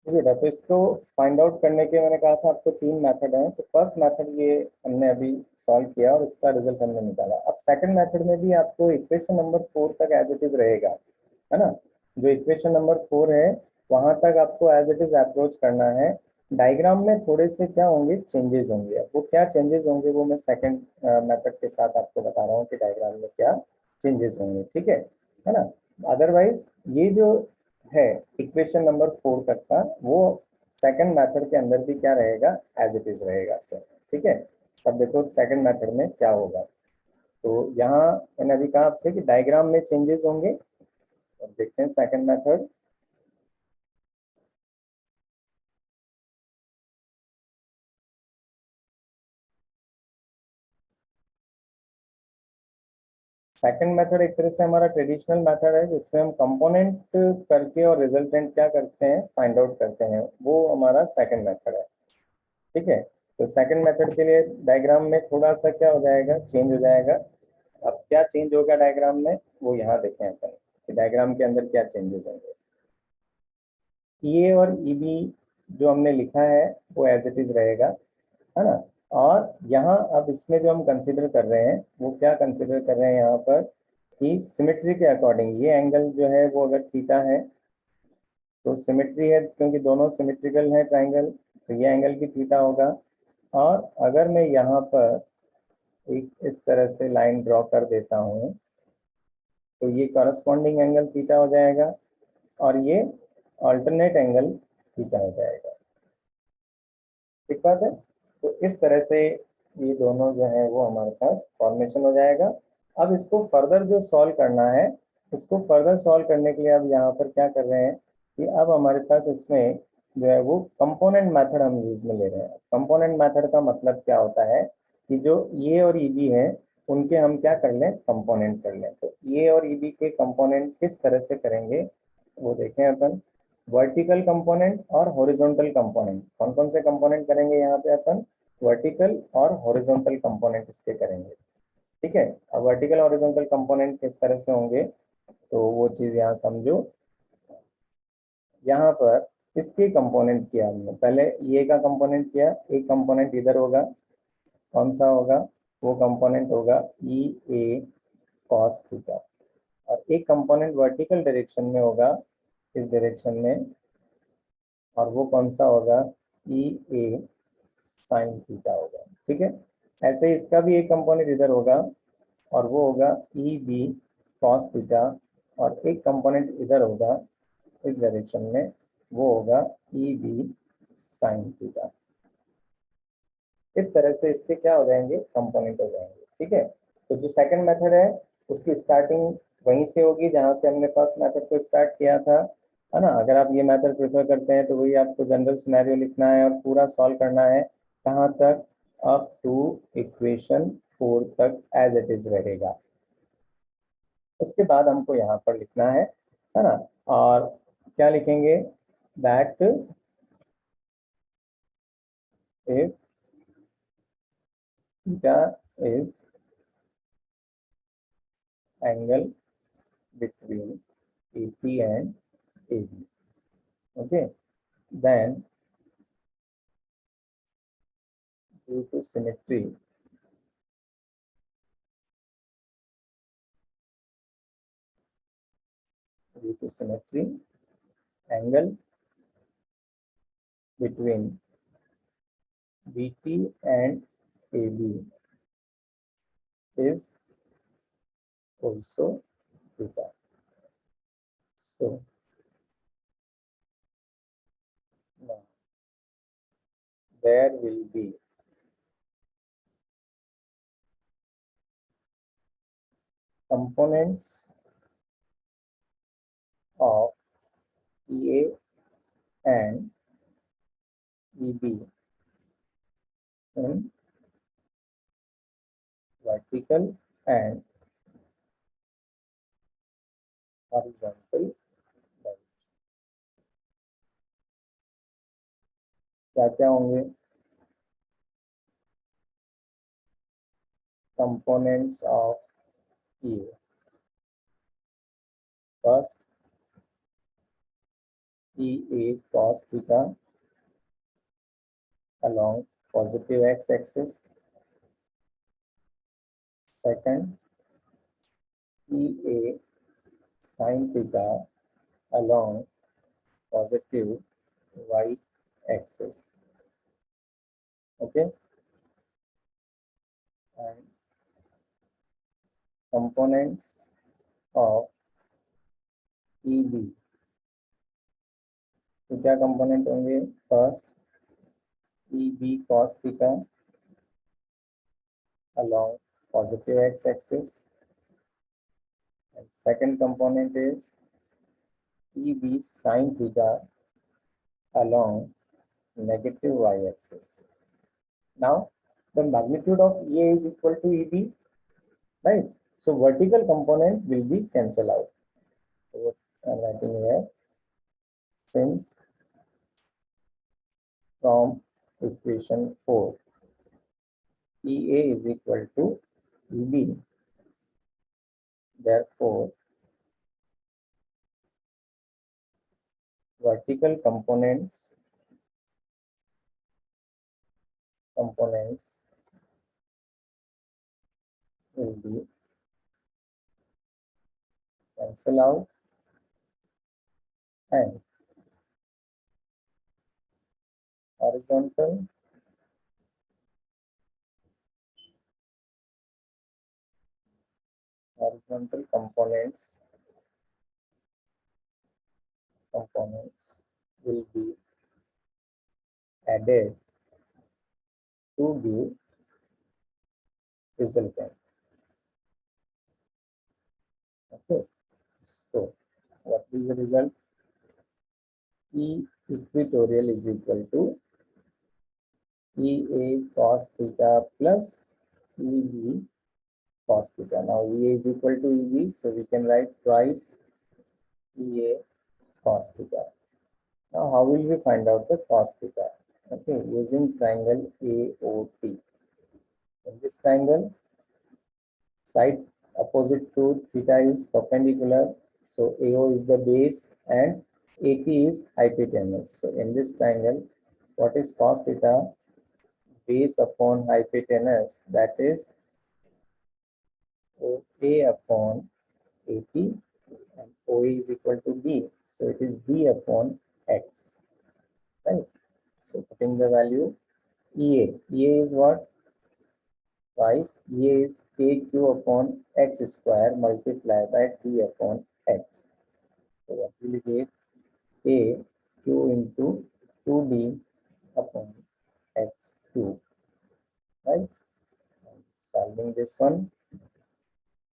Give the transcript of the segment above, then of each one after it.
ठीक है, तो इसको फाइंड आउट करने के मैंने कहा था आपको तीन मेथड हैं। तो फर्स्ट मेथड ये हमने अभी सॉल्व किया और इसका रिजल्ट हमने निकाला। अब सेकंड मेथड में भी आपको इक्वेशन नंबर 4 तक एज इट इज रहेगा, है ना। जो इक्वेशन नंबर 4 है वहां तक आपको एज इट इज अप्रोच करना है। डायग्राम में थोड़े से क्या होंगे, चेंजेस होंगे। वो क्या चेंजेस होंगे वो मैं सेकंड मेथड के साथ आपको बता रहा हूँ कि डायग्राम में क्या चेंजेस होंगे, ठीक है ना। अदरवाइज ये जो है इक्वेशन नंबर 4 तक का, वो सेकंड मेथड के अंदर भी क्या रहेगा, एज इट इज रहेगा सर। ठीक है, अब देखो सेकंड मेथड में क्या होगा। तो यहाँ मैंने अभी कहा आपसे कि डायग्राम में चेंजेस होंगे। अब देखते हैं सेकंड मेथड। सेकंड मेथड एक तरह से हमारा ट्रेडिशनल मेथड है जिसमें हम कंपोनेंट करके और रिजल्टेंट क्या करते हैं, फाइंड आउट करते हैं। वो हमारा सेकंड मेथड है। ठीक है, तो सेकंड मेथड के लिए डायग्राम में थोड़ा सा क्या हो जाएगा, चेंज हो जाएगा। अब क्या चेंज होगा डायग्राम में, वो यहाँ देखें अपन कि डायग्राम के अंदर क्या चेंजेस होंगे। ए और ईबी जो हमने लिखा है वो एज इट इज रहेगा, है ना। और यहाँ अब इसमें जो हम कंसिडर कर रहे हैं वो क्या कंसिडर कर रहे हैं यहाँ पर, कि सिमेट्री के अकॉर्डिंग ये एंगल जो है वो अगर थीटा है तो सिमेट्री है, क्योंकि दोनों सिमेट्रिकल है ट्राइंगल, तो ये एंगल भी थीटा होगा। और अगर मैं यहाँ पर एक इस तरह से लाइन ड्रॉ कर देता हूँ तो ये कॉरस्पॉन्डिंग एंगल थीटा हो जाएगा और ये अल्टरनेट एंगल थीटा हो जाएगा। ठीक बात है। तो इस तरह से ये दोनों जो है वो हमारे पास फॉर्मेशन हो जाएगा। अब इसको फर्दर जो सॉल्व करना है, उसको फर्दर सॉल्व करने के लिए अब यहाँ पर क्या कर रहे हैं कि अब हमारे पास इसमें जो है वो कंपोनेंट मेथड हम यूज में ले रहे हैं। कंपोनेंट मेथड का मतलब क्या होता है कि जो ए और ईबी है उनके हम क्या कर लें, कंपोनेंट कर लें। तो ए और ईबी के कंपोनेंट किस तरह से करेंगे वो देखें अपन। वर्टिकल कंपोनेंट और हॉरिजॉन्टल कंपोनेंट, कौन कौन से कंपोनेंट करेंगे यहाँ पे अपन, वर्टिकल और हॉरिजॉन्टल कंपोनेंट इसके करेंगे। ठीक है, अब वर्टिकल हॉरिजॉन्टल कंपोनेंट किस तरह से होंगे तो वो चीज यहाँ समझो। यहाँ पर इसके कंपोनेंट किया हमने, पहले ये का कंपोनेंट किया, एक कंपोनेंट इधर होगा, कौन सा होगा, वो कंपोनेंट होगा ई ए कॉस थीटा। और एक कंपोनेंट वर्टिकल डायरेक्शन में होगा, इस डायरेक्शन में, और वो कौन सा होगा, ई ए साइन थीटा होगा। ठीक है, ऐसे इसका भी एक कंपोनेंट इधर होगा और वो होगा ई बी कॉस थीटा। और एक कंपोनेंट इधर होगा इस डायरेक्शन में, वो होगा ई बी साइन थीटा। इस तरह से इसके क्या हो जाएंगे, कंपोनेंट हो जाएंगे। ठीक है, तो जो सेकंड मेथड है उसकी स्टार्टिंग वहीं से होगी जहां से हमने फर्स्ट मेथड को स्टार्ट किया था, है ना। अगर आप ये मेथड प्रेफर करते हैं तो वही आपको जनरल सिनेरियो लिखना है और पूरा सॉल्व करना है। कहाँ तक, अप टू इक्वेशन 4 तक एज इट इज रहेगा। उसके बाद हमको यहाँ पर लिखना है ना। और क्या लिखेंगे, that if theta is angle between AP and AB. Okay, then due to symmetry, angle between BT and AB is also theta. So now there will be components of EA and EB in vertical and horizontal direction. क्या क्या होंगे, components of EA, 1st EA cos theta along positive x-axis. Second, EA sin theta along positive y-axis. Okay, and components of EB. तो क्या component होंगे? First, EB cos theta along positive x-axis, and second component is EB sin theta along negative y-axis. Now, the magnitude of EA is equal to EB, right? So vertical component will be cancelled out. So what I'm writing here, since from equation 4, EA is equal to EB, therefore vertical components will be cancelled out, and horizontal components will be added to give resultant. Okay, so what is the result? E equatorial is equal to EA cos theta plus EB cos theta. Now EA is equal to EB, so we can write twice EA cos theta. Now how will we find out the cos theta? Okay, using triangle AOT. In this triangle, side opposite to theta is perpendicular, so AO is the base and AP is hypotenuse. So in this triangle, what is cos theta? Base upon hypotenuse, that is OA upon AP, and OA is equal to B, so it is B upon X, right? So putting the value EA is what? Twice EA is KQ upon X square multiplied by D upon X. So what will we get? A Q into 2D upon X cube, right? Solving this one,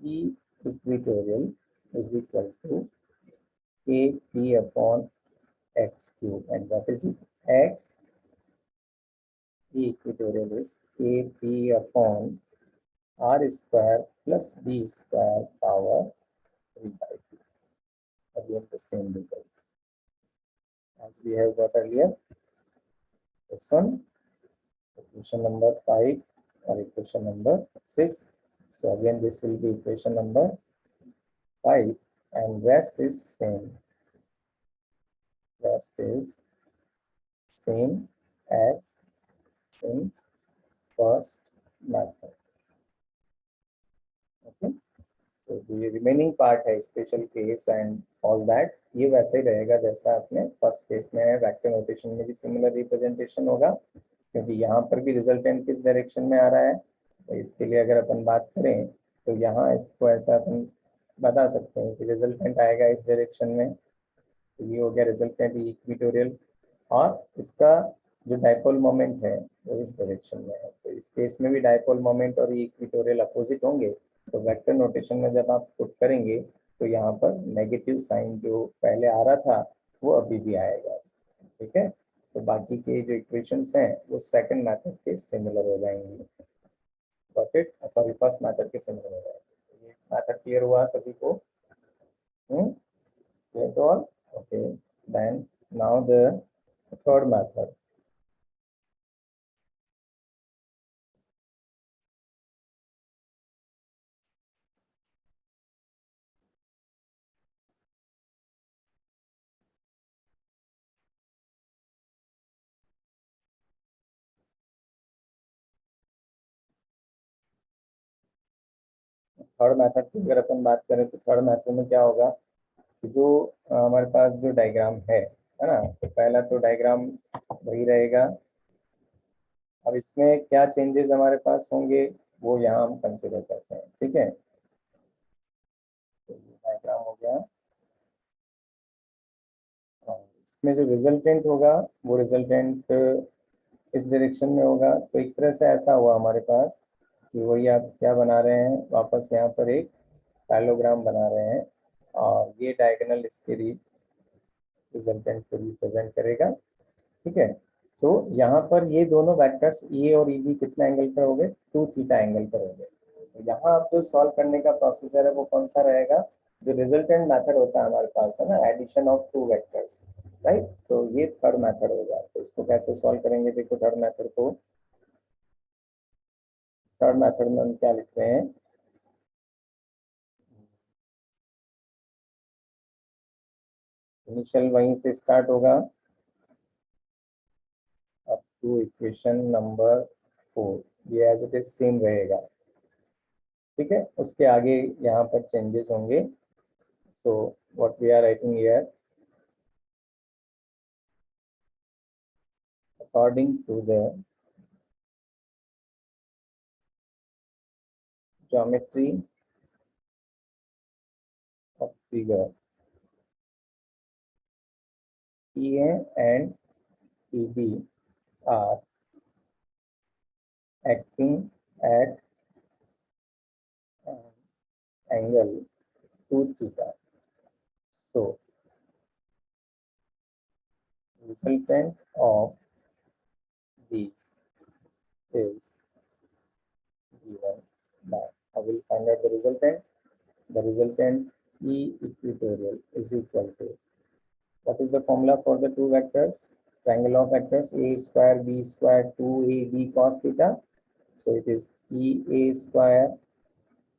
E equatorial is equal to KP upon X cube, and what is it? X. E equatorial is KP upon R square plus B square power 3 by 2. Again the same result as we have got earlier. This one, equation number 5 or equation number 6. So again this will be equation number 5, and rest is same. Rest is same as in first method. Okay, so the remaining part है special case and all that, ये वैसे ही रहेगा जैसा अपने first case में है. Vector notation में भी सिमिलर रिप्रेजेंटेशन होगा, क्योंकि यहाँ पर भी रिजल्टेंट किस डायरेक्शन में आ रहा है. तो इसके लिए अगर अपन बात करें तो यहाँ इसको ऐसा अपन बता सकते हैं कि रिजल्टेंट आएगा इस डायरेक्शन में. तो ये हो गया रिजल्टेंट इक्वेटोरियल, और इसका जो डाइपोल मोमेंट है वो इस डायरेक्शन में है. तो इस केस में भी डाइपोल मोमेंट और इक्वेटोरियल अपोजिट होंगे. तो वेक्टर नोटेशन में जब आप पुट करेंगे तो यहाँ पर नेगेटिव साइन जो पहले आ रहा था वो अभी भी आएगा. ठीक है, तो बाकी के जो इक्वेशंस हैं वो सेकंड मेथड के सिमिलर हो जाएंगे. Got it? Sorry, first method के सिमिलर हो जाएंगे. ये मेथड क्लियर हुआ सभी को? Clear to all? Okay, then now the third method. Third method की अगर अपन बात करें तो थर्ड मेथड में क्या होगा कि जो हमारे पास जो डायग्राम है ना, तो पहला तो डायग्राम वही रहेगा। अब इसमें क्या चेंजेस हमारे पास होंगे वो यहाँ हम कंसिडर करते हैं, ठीक है। तो डायग्राम हो गया और इसमें जो रिजल्टेंट होगा वो रिजल्टेंट इस डायरेक्शन में होगा। तो एक तरह से ऐसा हुआ हमारे पास कि वही आप क्या बना रहे हैं, वापस यहाँ पर एक पैरेललोग्राम बना रहे हैं और ये डायगोनल इसके रिजल्टेंट को रिप्रेजेंट करेगा, ठीक है। तो यहाँ पर ये दोनों वेक्टर्स ए और ई बी कितना एंगल पर हो गए, 2 थीटा एंगल पर हो गए। तो यहाँ आप जो सॉल्व करने का प्रोसीजर है वो कौन सा रहेगा, जो रिजल्टेंट मेथड होता है हमारे पास है ना, addition of two vectors, right. तो ये थर्ड मेथड होगा। तो इसको कैसे सॉल्व करेंगे, देखो थर्ड मेथड को, थर्ड मेथड में हम क्या लिखते हैं, इनिशियल वहीं से स्टार्ट होगा अप टू इक्वेशन नंबर 4, ये एज इट इज सेम रहेगा, ठीक है। उसके आगे यहाँ पर चेंजेस होंगे। So what we are writing here, according to the geometry of figure EA and EB are acting at an angle 2 theta. So, resultant of these is given by. I will find out the resultant. The resultant E equatorial is equal to, what is the formula for the two vectors? Triangle of vectors A square B square 2AB cos theta. So it is EA square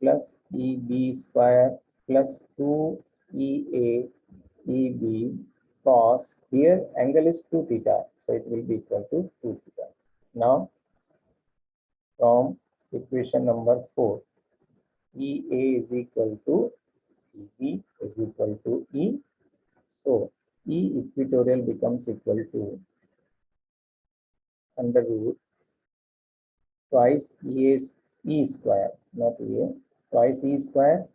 plus EB square plus 2EA EB cos, here angle is 2 theta, so it will be equal to 2 theta. Now from equation number 4, EA is equal to EB is equal to E, so E equatorial becomes equal to under root twice E square, not EA, twice E square,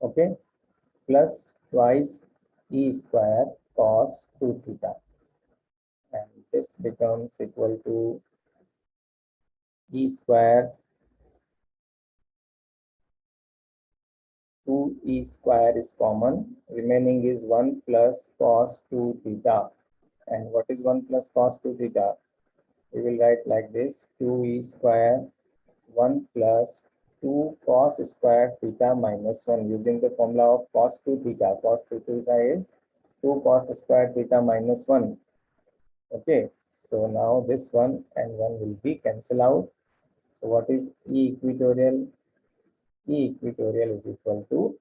okay, plus twice E square cos 2 theta, and this becomes equal to E square, 2E square is common, remaining is 1 plus cos 2 theta. And what is 1 plus cos 2 theta? We will write like this, 2E square 1 plus 2 cos square theta minus 1, using the formula of cos 2 theta. Cos 2 theta is 2 cos square theta minus 1. Okay, so now this 1 and 1 will be cancelled out. So what is E equatorial? E equatorial is equal to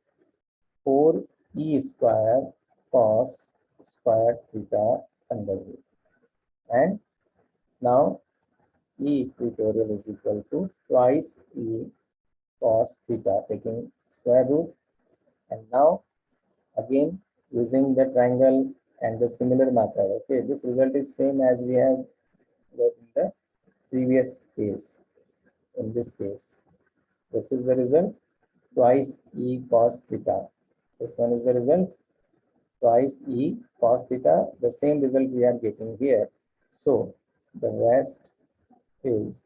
4E square cos square theta under root. And now E equatorial is equal to twice E cos theta, taking square root. And now again using the triangle and the similar method, okay, this result is same as we have got in the previous case. In this case, this is the result, twice E cos theta. This one is the result, twice E cos theta, the same result we are getting here. So the rest is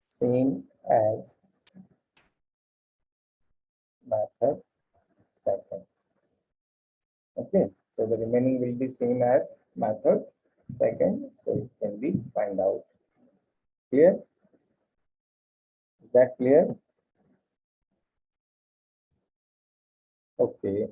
same as method second. Okay, so the remaining will be same as method second, so it can be find out. Clear? Is that clear? Okay,